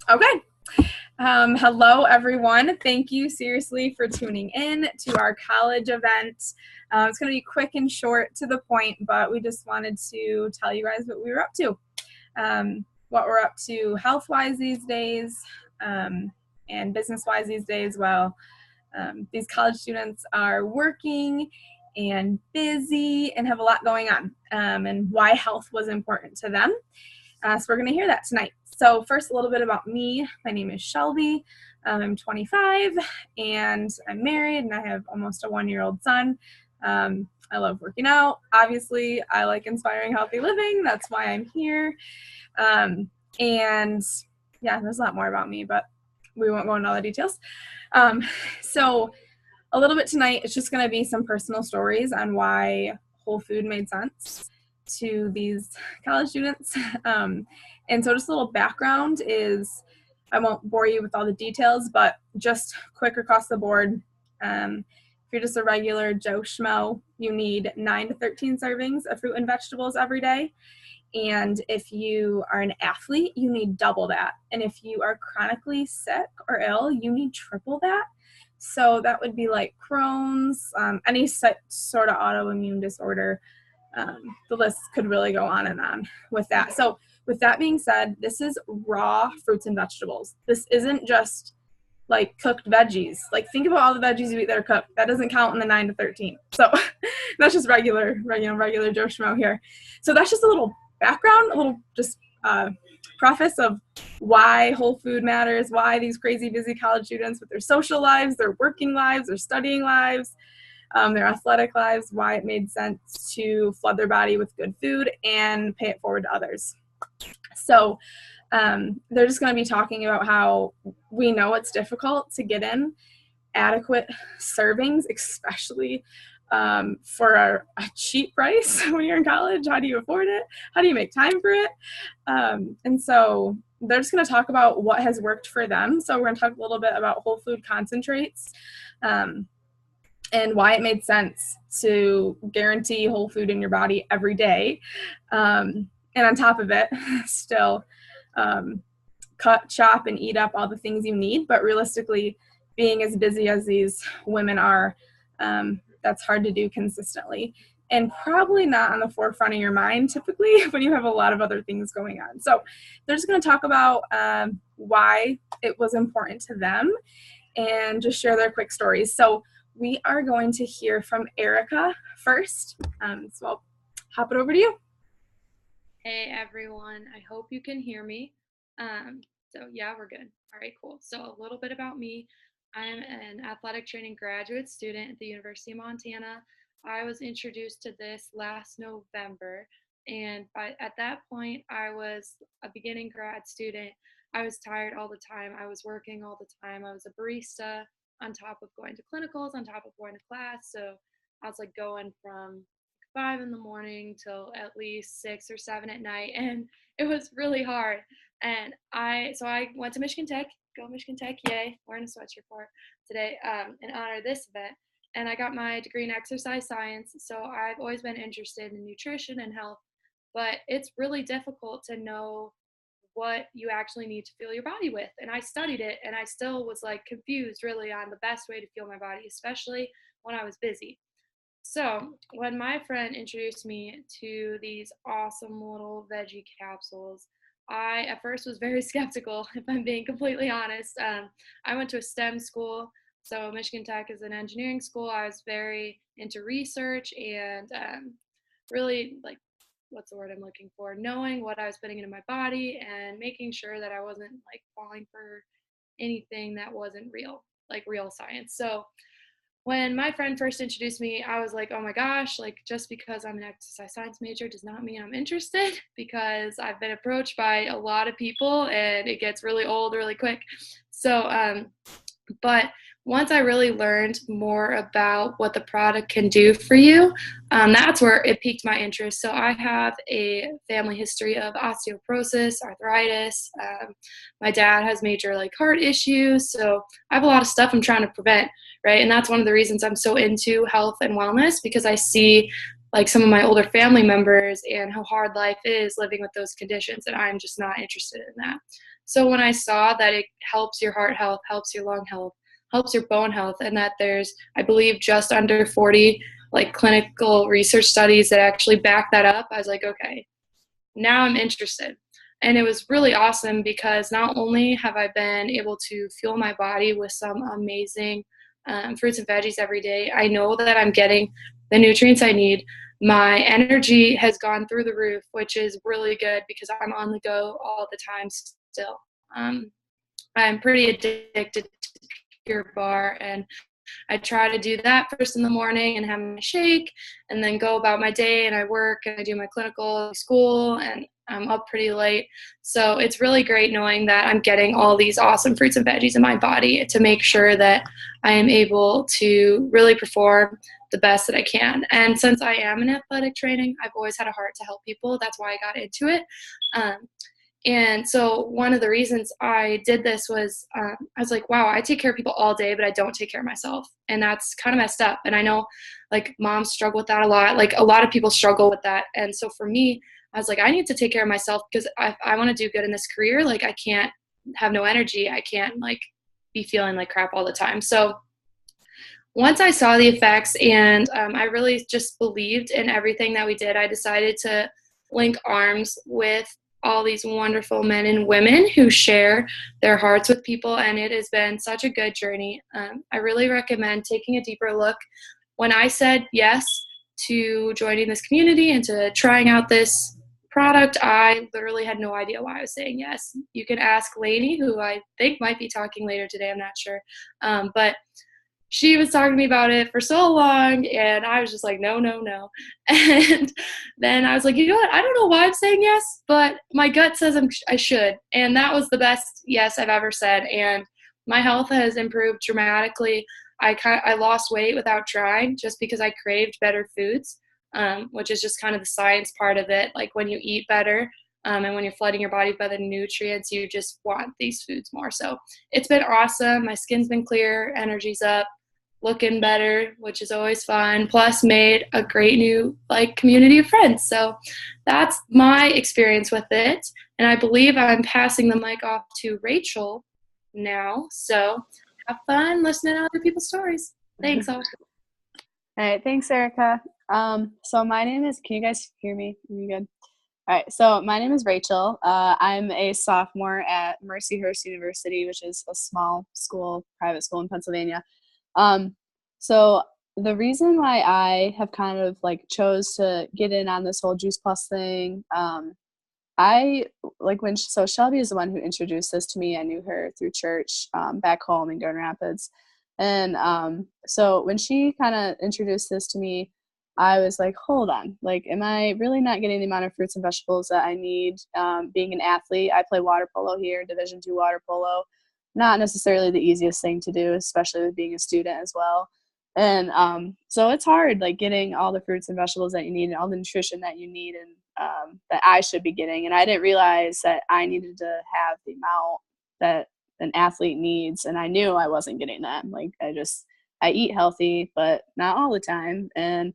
Okay. Hello, everyone. Thank you seriously for tuning in to our college event. It's going to be quick and short to the point, but we just wanted to tell you guys what we were up to, what we're up to health-wise these days, and business-wise these days. Well, these college students are working and busy and have a lot going on, and why health was important to them. So we're going to hear that tonight. So first, a little bit about me. My name is Shelby. I'm 25 and I'm married and I have almost a 1-year-old son. I love working out. Obviously, I like inspiring healthy living. That's why I'm here. And yeah, there's a lot more about me, but we won't go into all the details. So a little bit tonight, it's just going to be some personal stories on why whole food made sense to these college students. And so just a little background is, I won't bore you with all the details, but just quick across the board. If you're just a regular Joe Schmo, you need 9 to 13 servings of fruit and vegetables every day. And if you are an athlete, you need double that. And if you are chronically sick or ill, you need triple that. So that would be like Crohn's, any sort of autoimmune disorder. The list could really go on and on with that. So with that being said, this is raw fruits and vegetables. This isn't just like cooked veggies. Like think about all the veggies you eat that are cooked. That doesn't count in the 9 to 13. So that's just regular Joe Schmo here. So that's just a little background, a little just preface of why whole food matters, why these crazy busy college students with their social lives, their working lives, their studying lives, their athletic lives, why it made sense to flood their body with good food and pay it forward to others. So they're just going to be talking about how we know it's difficult to get in adequate servings, especially for a cheap price when you're in college. How do you afford it? How do you make time for it? And so they're just going to talk about what has worked for them. So we're going to talk a little bit about whole food concentrates, and why it made sense to guarantee whole food in your body every day. And on top of it, still cut, chop, and eat up all the things you need. But realistically, being as busy as these women are, that's hard to do consistently. And probably not on the forefront of your mind typically when you have a lot of other things going on. So they're just going to talk about why it was important to them and just share their quick stories. So we are going to hear from Erica first. So I'll hop it over to you. Hey everyone, I hope you can hear me. So yeah, we're good. All right, cool. So a little bit about me. I'm an athletic training graduate student at the University of Montana. I was introduced to this last November, and at that point, I was a beginning grad student. I was tired all the time. I was working all the time. I was a barista on top of going to clinicals, on top of going to class. So I was like going from 5 in the morning till at least 6 or 7 at night, and it was really hard. And I went to Michigan Tech. Go Michigan Tech, yay! Wearing a sweatshirt for today in honor of this event. And I got my degree in exercise science. So I've always been interested in nutrition and health, but it's really difficult to know what you actually need to fuel your body with. And I studied it, and I still was like confused really on the best way to fuel my body, especially when I was busy. So when my friend introduced me to these awesome little veggie capsules, I at first was very skeptical, if I'm being completely honest. I went to a STEM school, so Michigan Tech is an engineering school. I was very into research and really like, what's the word I'm looking for? Knowing what I was putting into my body and making sure that I wasn't like falling for anything that wasn't real, like real science. So when my friend first introduced me, I was like, oh my gosh, like just because I'm an exercise science major does not mean I'm interested, because I've been approached by a lot of people and it gets really old really quick. So, but once I really learned more about what the product can do for you, that's where it piqued my interest. So I have a family history of osteoporosis, arthritis. My dad has major like heart issues. So I have a lot of stuff I'm trying to prevent, right? And that's one of the reasons I'm so into health and wellness, because I see like some of my older family members and how hard life is living with those conditions, and I'm just not interested in that. So when I saw that it helps your heart health, helps your lung health, helps your bone health, and that there's, I believe, just under 40 like clinical research studies that actually back that up, I was like, okay, now I'm interested. And it was really awesome because not only have I been able to fuel my body with some amazing fruits and veggies every day, I know that I'm getting the nutrients I need. My energy has gone through the roof, which is really good because I'm on the go all the time still. Um, I'm pretty addicted to Pure Bar, and I try to do that first in the morning and have my shake and then go about my day, and I work and I do my clinical school and I'm up pretty late. So it's really great knowing that I'm getting all these awesome fruits and veggies in my body to make sure that I am able to really perform the best that I can. And since I am in athletic training, I've always had a heart to help people. That's why I got into it. Um, and so one of the reasons I did this was I was like, wow, I take care of people all day, but I don't take care of myself. And that's kind of messed up. And I know like moms struggle with that a lot. Like a lot of people struggle with that. And so for me, I was like, I need to take care of myself because I want to do good in this career. Like I can't have no energy. I can't like be feeling like crap all the time. So once I saw the effects and I really just believed in everything that we did, I decided to link arms with all these wonderful men and women who share their hearts with people, and it has been such a good journey. I really recommend taking a deeper look. When I said yes to joining this community and to trying out this product, I literally had no idea why I was saying yes. You can ask Lainey, who I think might be talking later today, I'm not sure. But she was talking to me about it for so long, and I was just like, no, no, no. And then I was like, you know what? I don't know why I'm saying yes, but my gut says I should. And that was the best yes I've ever said. And my health has improved dramatically. I lost weight without trying just because I craved better foods, which is just kind of the science part of it. Like when you eat better, and when you're flooding your body with other nutrients, you just want these foods more. So it's been awesome. My skin's been clear, energy's up, looking better, which is always fun, plus made a great new like community of friends. So that's my experience with it. And I believe I'm passing the mic off to Rachel now. So have fun listening to other people's stories. Thanks all. All right, thanks, Erica. So my name is, can you guys hear me? Are you good? All right, so my name is Rachel. I'm a sophomore at Mercyhurst University, which is a small school, private school in Pennsylvania. So the reason why I have kind of like chose to get in on this whole Juice Plus thing, I like so Shelby is the one who introduced this to me. I knew her through church, back home in Grand Rapids. And, so when she kind of introduced this to me, I was like, hold on, like, am I really not getting the amount of fruits and vegetables that I need? Being an athlete, I play water polo here, Division II water polo, not necessarily the easiest thing to do, especially with being a student as well. And so it's hard, like getting all the fruits and vegetables that you need and all the nutrition that you need and that I should be getting. And I didn't realize that I needed to have the amount that an athlete needs. And I knew I wasn't getting that. Like I eat healthy, but not all the time. And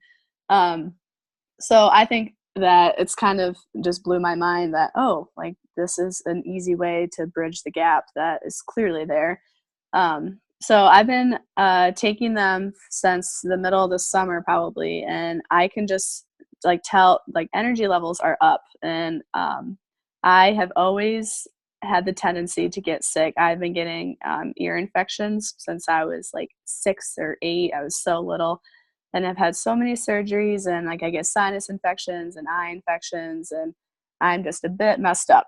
so I think that it's kind of just blew my mind that, oh, like this is an easy way to bridge the gap that is clearly there. So I've been taking them since the middle of the summer probably, and I can just like tell like energy levels are up. And I have always had the tendency to get sick. I've been getting ear infections since I was like 6 or 8. I was so little. And I've had so many surgeries, and like I get sinus infections and eye infections, and I'm just a bit messed up.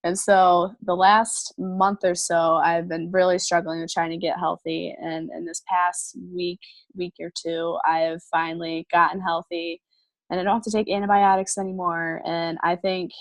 And so the last month or so, I've been really struggling with trying to get healthy. And in this past week or two, I have finally gotten healthy, and I don't have to take antibiotics anymore. And I think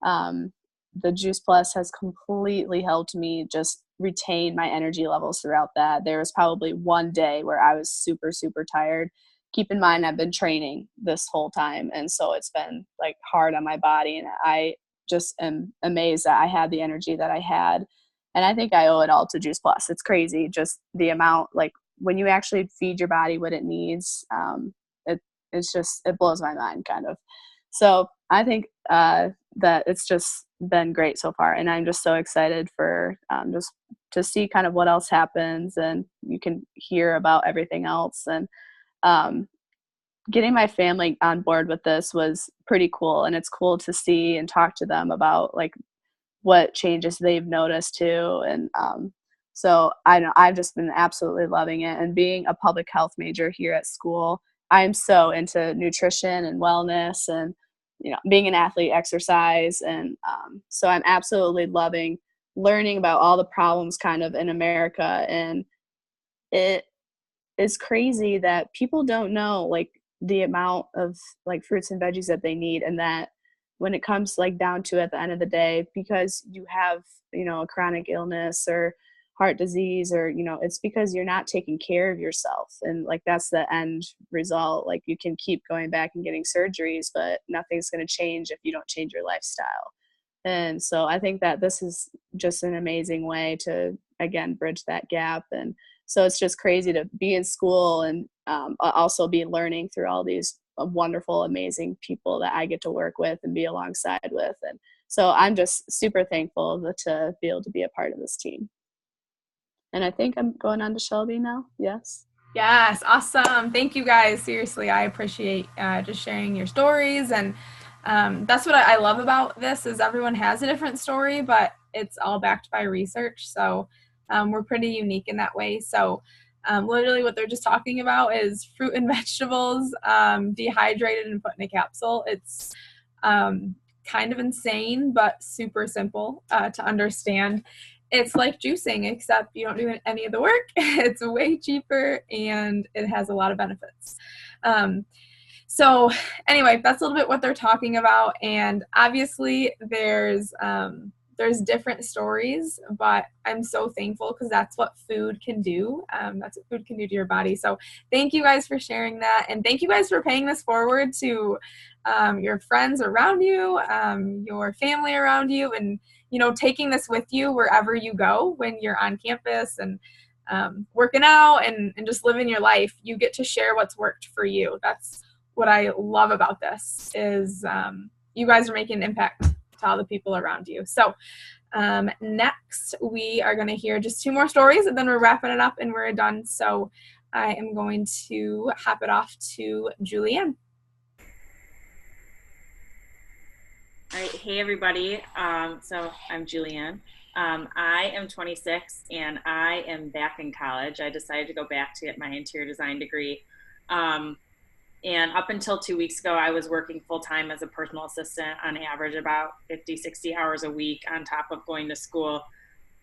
the Juice Plus has completely helped me just retain my energy levels throughout that. There was probably one day where I was super, super tired. Keep in mind, I've been training this whole time, and so it's been like hard on my body, and I just am amazed that I had the energy that I had. And I think I owe it all to Juice Plus. It's crazy, just the amount, like when you actually feed your body what it needs, it blows my mind kind of. So I think that it's just been great so far. And I'm just so excited for just to see kind of what else happens, and you can hear about everything else. And um, getting my family on board with this was pretty cool. And it's cool to see and talk to them about like what changes they've noticed too. And so I know I've just been absolutely loving it. And being a public health major here at school, I'm so into nutrition and wellness, and being an athlete, exercise, and so I'm absolutely loving learning about all the problems kind of in America. And it is crazy that people don't know like the amount of like fruits and veggies that they need, and that when it comes like down to at the end of the day, because you have a chronic illness or heart disease, or it's because you're not taking care of yourself. And like that's the end result. Like you can keep going back and getting surgeries, but nothing's going to change if you don't change your lifestyle. And so I think that this is just an amazing way to again bridge that gap. And so it's just crazy to be in school and also be learning through all these wonderful, amazing people that I get to work with and be alongside with. And so I'm just super thankful to be able to be a part of this team. And I think I'm going on to Shelby now. Yes. Yes, awesome. Thank you guys. Seriously, I appreciate just sharing your stories. And that's what I love about this is everyone has a different story, but it's all backed by research. So we're pretty unique in that way. So literally what they're just talking about is fruit and vegetables dehydrated and put in a capsule. It's kind of insane, but super simple to understand. It's like juicing, except you don't do any of the work. It's way cheaper, and it has a lot of benefits. So anyway, that's a little bit what they're talking about. And obviously there's different stories, but I'm so thankful because that's what food can do. That's what food can do to your body. So thank you guys for sharing that. And thank you guys for paying this forward to your friends around you, your family around you, and, taking this with you wherever you go when you're on campus and working out and just living your life. You get to share what's worked for you. That's what I love about this is you guys are making an impact to all the people around you. So next we are going to hear just 2 more stories, and then we're wrapping it up and we're done. So I am going to hop it off to Julianne. All right. Hey, everybody. So I'm Julianne. I am 26 and I am back in college. I decided to go back to get my interior design degree. And up until 2 weeks ago, I was working full-time as a personal assistant on average about 50, 60 hours a week on top of going to school.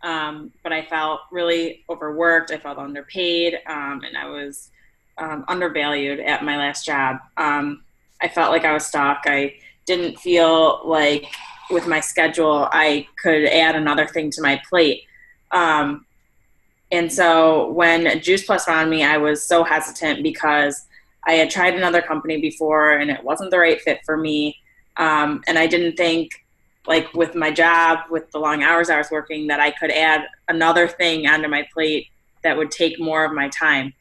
But I felt really overworked. I felt underpaid, and I was undervalued at my last job. I felt like I was stuck. I didn't feel like with my schedule I could add another thing to my plate. And so when Juice Plus found me, I was so hesitant because I had tried another company before and it wasn't the right fit for me. And I didn't think, like with my job, with the long hours I was working, that I could add another thing onto my plate that would take more of my time.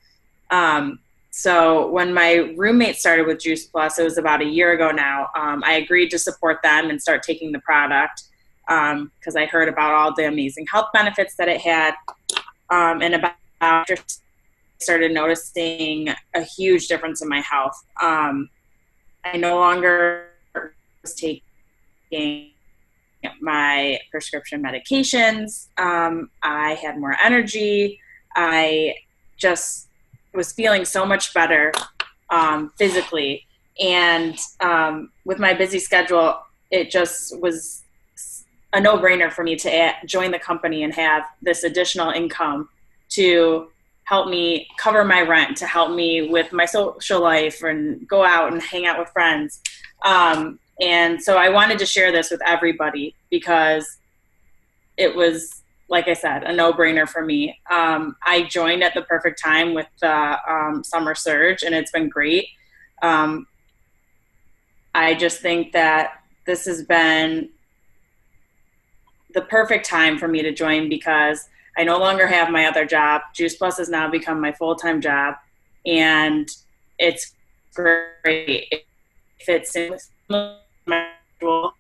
So when my roommate started with Juice Plus, it was about a year ago now, I agreed to support them and start taking the product because I heard about all the amazing health benefits that it had. And about after started noticing a huge difference in my health. I no longer was taking my prescription medications. I had more energy. I just was feeling so much better physically. And with my busy schedule, it just was a no-brainer for me to join the company and have this additional income to help me cover my rent, to help me with my social life and go out and hang out with friends. And so I wanted to share this with everybody because it was, like I said, a no-brainer for me. I joined at the perfect time with the summer surge, and it's been great. I just think that this has been the perfect time for me to join because I no longer have my other job. Juice Plus has now become my full-time job, and it's great. It fits in with my schedule.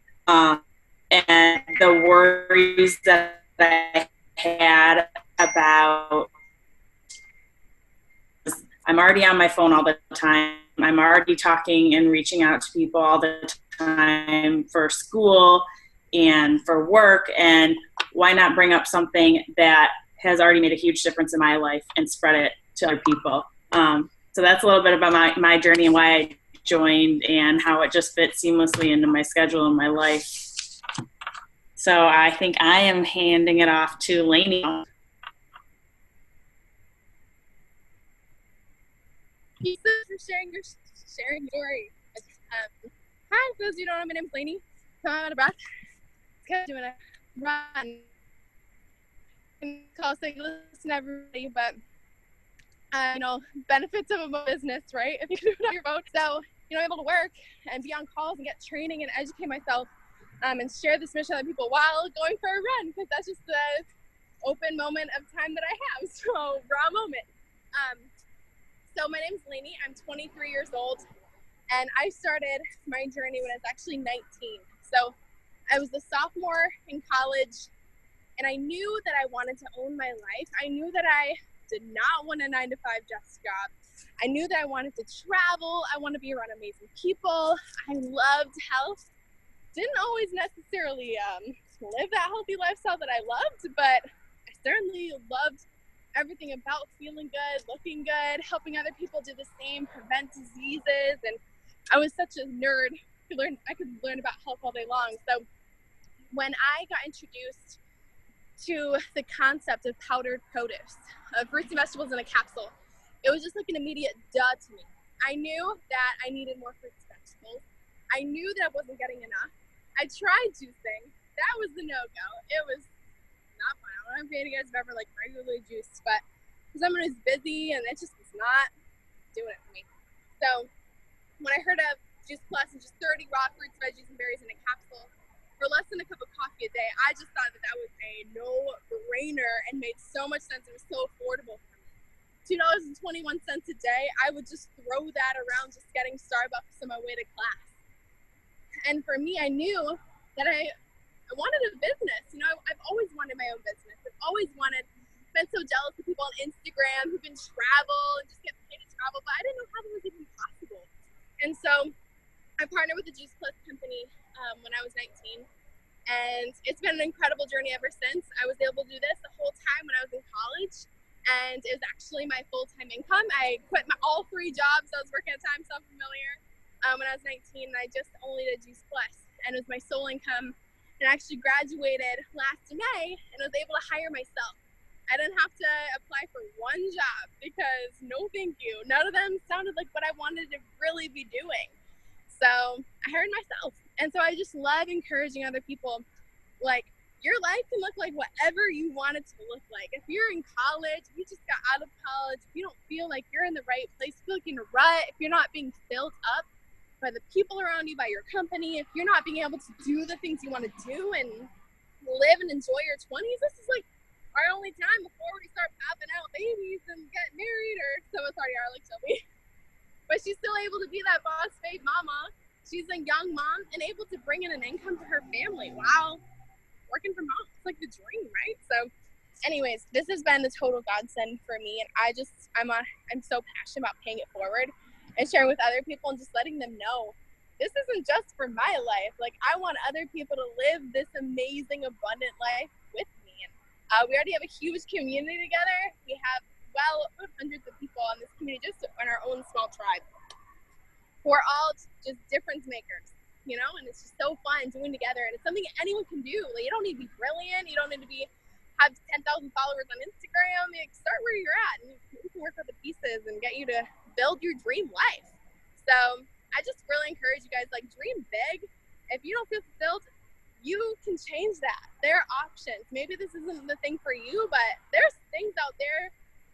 and the worries that I had about, I'm already on my phone all the time. I'm already talking and reaching out to people all the time for school and for work. And why not bring up something that has already made a huge difference in my life and spread it to other people? So that's a little bit about my journey and why I joined and how it just fits seamlessly into my schedule and my life. So I think I am handing it off to Lainey. Thank you for sharing your story. Hi, for those of you who don't know, my name's Lainey. I'm out of breath. Kind of doing a run. Call saying listen to everybody, but benefits of a business, right? If you can do it on your boat, so able to work and be on calls and get training and educate myself, and share this mission with other people while going for a run, because that's just the open moment of time that I have. So raw moment. So my name's Lainey. I'm 23 years old, and I started my journey when I was actually 19. So I was a sophomore in college, and I knew that I wanted to own my life. I knew that I did not want a 9-to-5 desk job. I knew that I wanted to travel. I wanted to be around amazing people. I loved health. Didn't always necessarily live that healthy lifestyle that I loved, but I certainly loved everything about feeling good, looking good, helping other people do the same, prevent diseases. And I was such a nerd. I could learn about health all day long. So when I got introduced to the concept of powdered produce, of fruits and vegetables in a capsule, it was just like an immediate duh to me. I knew that I needed more fruits and vegetables. I knew that I wasn't getting enough. I tried juicing. That was the no-go. It was not fun. I don't know if any of you guys have ever regularly juiced, but for someone who's busy, and it just was not doing it for me. So when I heard of Juice Plus and just 30 raw fruits, veggies, and berries in a capsule for less than a cup of coffee a day, I just thought that was a no-brainer and made so much sense. It was so affordable for me. $2.21 a day, I would just throw that around just getting Starbucks on my way to class. And for me, I knew that I wanted a business. I've always wanted my own business. I've always been so jealous of people on Instagram who can travel and just get paid to travel, but I didn't know how that was even possible. And so I partnered with the Juice Plus company when I was 19, and it's been an incredible journey ever since. I was able to do this the whole time when I was in college, and it was actually my full-time income. I quit all 3 jobs I was working at the time, so familiar, when I was 19, and I just only did Juice Plus, and it was my sole income. And I actually graduated last May and was able to hire myself. I didn't have to apply for one job because no thank you. None of them sounded like what I wanted to really be doing. So I hired myself. And so I just love encouraging other people. Your life can look like whatever you want it to look like. If you're in college, if you just got out of college, if you don't feel like you're in the right place, feel like you're in a rut, if you're not being filled up by the people around you, by your company, if you're not being able to do the things you want to do and live and enjoy your 20s, this is our only time before we start popping out babies and get married, or so it's already our Shelby. But she's still able to be that boss babe mama. She's a young mom and able to bring in an income to her family while working from home. It's like the dream, right? So anyways, this has been the total godsend for me, and I'm so passionate about paying it forward and sharing with other people and just letting them know this isn't just for my life. I want other people to live this amazing, abundant life with me. And we already have a huge community together. We have hundreds of people in this community, just in our own small tribe. We're all just difference makers, and it's just so fun doing together. And it's something anyone can do. You don't need to be brilliant. You don't need to have 10,000 followers on Instagram. Start where you're at, and we can work with the pieces and get you to build your dream life. So I just really encourage you guys, dream big. If you don't feel fulfilled, you can change that. There are options. Maybe this isn't the thing for you, but there's things out there.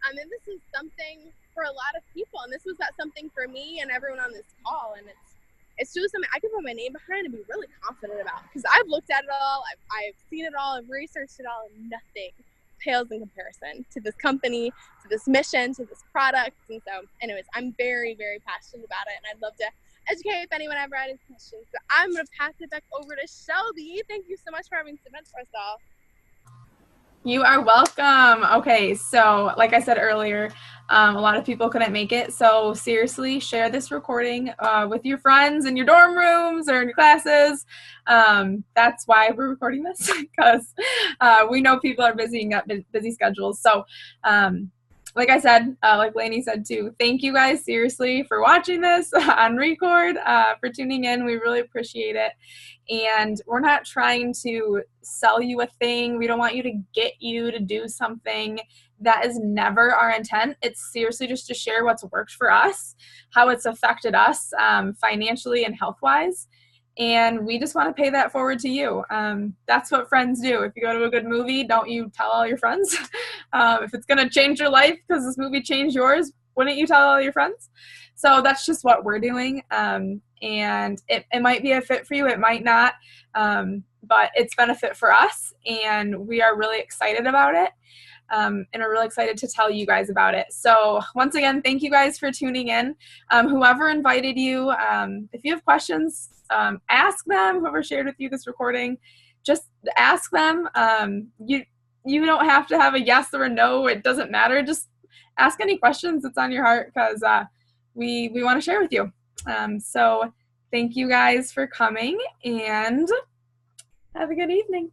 And this is something for a lot of people. And this was something for me and everyone on this call. And it's truly something I can put my name behind and be really confident about, because I've looked at it all, I've seen it all, I've researched it all, and nothing pales in comparison to this company, to this mission, to this product. And so anyways, I'm very, very passionate about it, and I'd love to educate if anyone ever had any questions. So I'm going to pass it back over to Shelby. Thank you so much for having this event for us all. You are welcome. Okay, so like I said earlier, a lot of people couldn't make it. So seriously, share this recording with your friends in your dorm rooms or in your classes. That's why we're recording this, because we know people are busy and got busy schedules. So like I said, like Lainey said too, thank you guys seriously for watching this on record, for tuning in. We really appreciate it. And we're not trying to sell you a thing. We don't want you to get you to do something. That is never our intent. It's seriously just to share what's worked for us, how it's affected us financially and health-wise. And we just want to pay that forward to you. That's what friends do. If you go to a good movie, don't you tell all your friends? If it's going to change your life because this movie changed yours, wouldn't you tell all your friends? So that's just what we're doing. And it might be a fit for you. It might not. But it's been a fit for us. And we are really excited about it. And we're really excited to tell you guys about it. So once again, thank you guys for tuning in. Whoever invited you, if you have questions, ask them. Whoever shared with you this recording, just ask them. You don't have to have a yes or a no. It doesn't matter. Just ask any questions that's on your heart, because we want to share with you. So thank you guys for coming, and have a good evening.